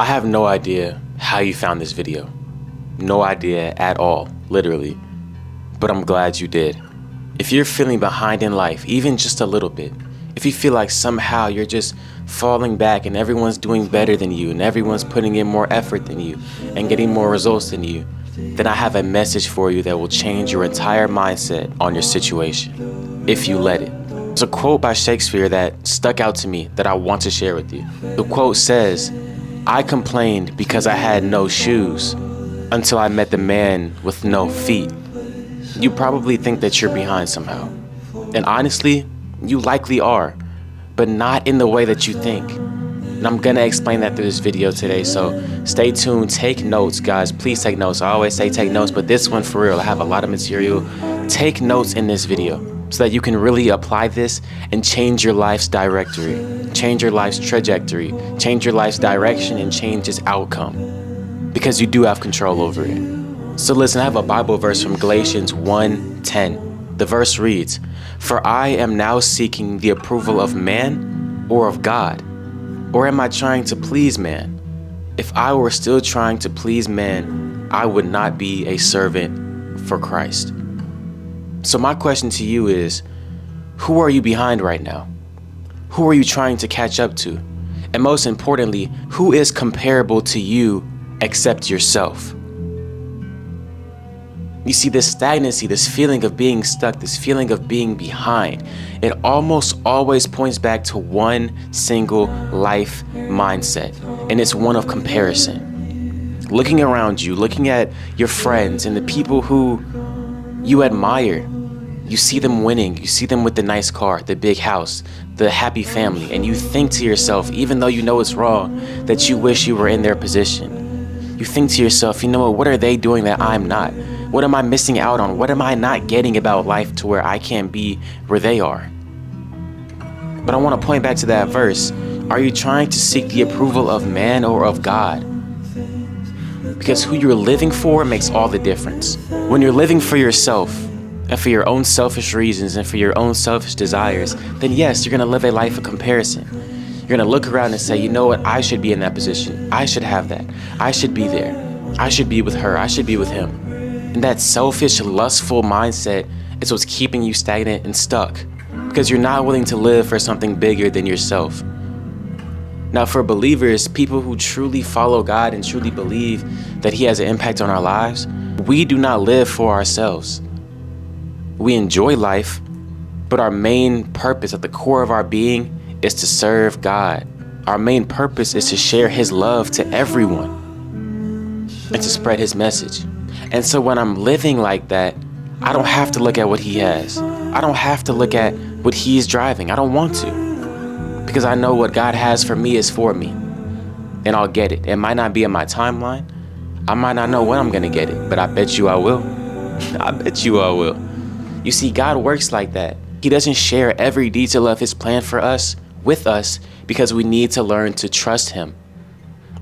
I have no idea how you found this video. No idea at all, literally. But I'm glad you did. If you're feeling behind in life, even just a little bit, if you feel like somehow you're just falling back and everyone's doing better than you and everyone's putting in more effort than you and getting more results than you, then I have a message for you that will change your entire mindset on your situation, if you let it. There's a quote by Shakespeare that stuck out to me that I want to share with you. The quote says, "I complained because I had no shoes until I met the man with no feet." You probably think that you're behind somehow. And honestly, you likely are, but not in the way that you think. And I'm gonna explain that through this video today, so stay tuned, take notes, guys. Please take notes. I always say take notes, but this one for real, I have a lot of material. Take notes in this video so that you can really apply this and change your life's directory, change your life's trajectory, change your life's direction, and change its outcome, because you do have control over it. So listen, I have a Bible verse from Galatians 1:10. The verse reads, "For I am now seeking the approval of man or of God? Or am I trying to please man? If I were still trying to please man, I would not be a servant for Christ." So my question to you is, who are you behind right now? Who are you trying to catch up to? And most importantly, who is comparable to you except yourself? You see, this stagnancy, this feeling of being stuck, this feeling of being behind, it almost always points back to one single life mindset, and it's one of comparison. Looking around you, looking at your friends and the people who you admire, you see them winning, you see them with the nice car, the big house, the happy family, and you think to yourself, even though you know it's wrong, that you wish you were in their position. You think to yourself, you know what are they doing that I'm not? What am I missing out on? What am I not getting about life to where I can't be where they are? But I want to point back to that verse. Are you trying to seek the approval of man or of God? Because who you're living for makes all the difference. When you're living for yourself and for your own selfish reasons and for your own selfish desires, then yes, you're going to live a life of comparison. You're going to look around and say, you know what? I should be in that position. I should have that. I should be there. I should be with her. I should be with him. And that selfish, lustful mindset is what's keeping you stagnant and stuck, because you're not willing to live for something bigger than yourself. Now, for believers, people who truly follow God and truly believe that He has an impact on our lives, we do not live for ourselves. We enjoy life, but our main purpose at the core of our being is to serve God. Our main purpose is to share His love to everyone and to spread His message. And so when I'm living like that, I don't have to look at what He has. I don't have to look at what He's driving. I don't want to, because I know what God has for me is for me, and I'll get it. It might not be in my timeline. I might not know when I'm gonna get it, but I bet you I will. I bet you I will. You see, God works like that. He doesn't share every detail of His plan for us with us, because we need to learn to trust Him.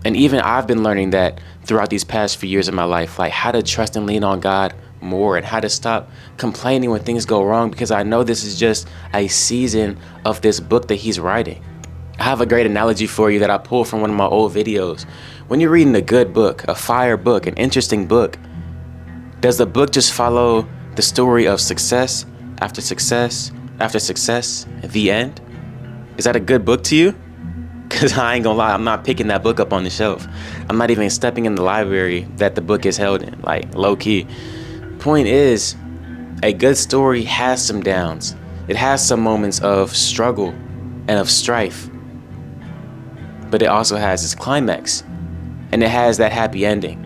And even I've been learning that throughout these past few years of my life, like how to trust and lean on God more, and how to stop complaining when things go wrong, because I know this is just a season of this book that He's writing. I have a great analogy for you that I pulled from one of my old videos. When you're reading a good book, a fire book, an interesting book, does the book just follow the story of success after success after success at the end? Is that a good book to you? Because I ain't gonna lie, I'm not picking that book up on the shelf. I'm not even stepping in the library that the book is held in, like low key. Point is, a good story has some downs. It has some moments of struggle and of strife. But it also has its climax. And it has that happy ending.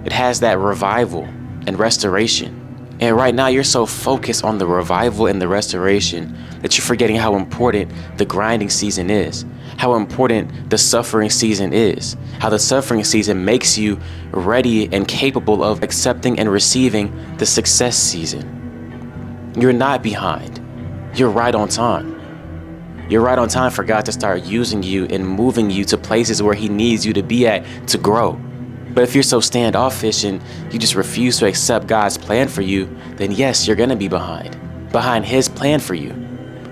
It has that revival and restoration. And right now you're so focused on the revival and the restoration that you're forgetting how important the grinding season is, how important the suffering season is, how the suffering season makes you ready and capable of accepting and receiving the success season. You're not behind. You're right on time. You're right on time for God to start using you and moving you to places where He needs you to be at to grow. But if you're so standoffish and you just refuse to accept God's plan for you, then yes, you're gonna be behind His plan for you,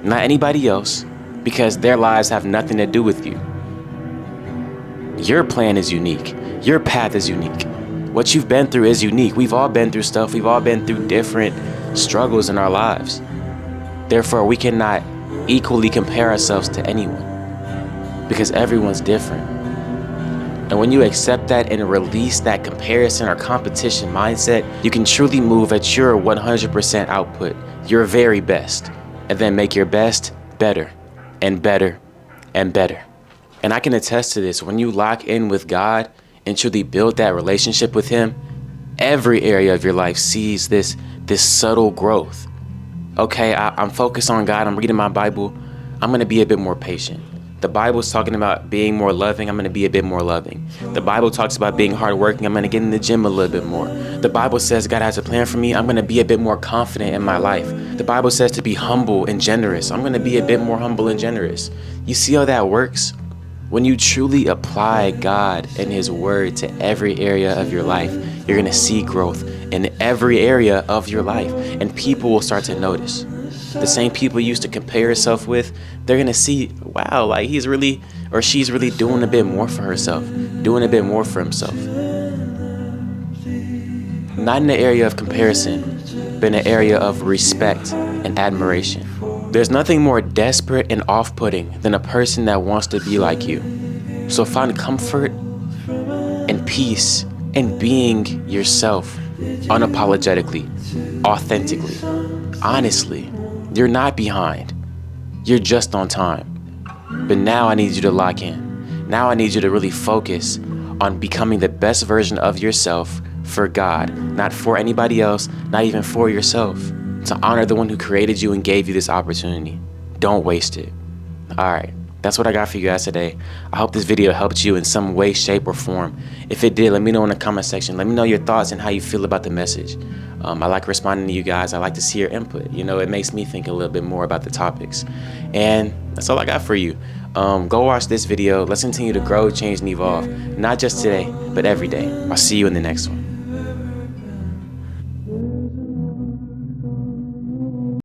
not anybody else, because their lives have nothing to do with you. Your plan is unique. Your path is unique. What you've been through is unique. We've all been through stuff. We've all been through different struggles in our lives. Therefore, we cannot equally compare ourselves to anyone because everyone's different. And when you accept that and release that comparison or competition mindset, you can truly move at your 100% output, your very best, and then make your best better and better and better. And I can attest to this. When you lock in with God and truly build that relationship with Him, every area of your life sees this subtle growth. Okay, I'm focused on God. I'm reading my Bible. I'm going to be a bit more patient. The Bible's talking about being more loving. I'm going to be a bit more loving. The Bible talks about being hardworking. I'm going to get in the gym a little bit more. The Bible says God has a plan for me. I'm going to be a bit more confident in my life. The Bible says to be humble and generous. I'm going to be a bit more humble and generous. You see how that works? When you truly apply God and His word to every area of your life, you're going to see growth in every area of your life, and people will start to notice. The same people you used to compare yourself with, they're going to see, wow, like he's really or she's really doing a bit more for herself, doing a bit more for himself. Not in the area of comparison, but in the area of respect and admiration. There's nothing more desperate and off-putting than a person that wants to be like you. So find comfort and peace in being yourself unapologetically, authentically, honestly. You're not behind. You're just on time. But now I need you to lock in. Now I need you to really focus on becoming the best version of yourself for God, not for anybody else, not even for yourself. To honor the one who created you and gave you this opportunity. Don't waste it. All right, that's what I got for you guys today. I hope this video helped you in some way, shape, or form. If it did, let me know in the comment section. Let me know your thoughts and how you feel about the message. I like responding to you guys. I like to see your input. You know, it makes me think a little bit more about the topics. And that's all I got for you. Go watch this video. Let's continue to grow, change, and evolve. Not just today, but every day. I'll see you in the next one.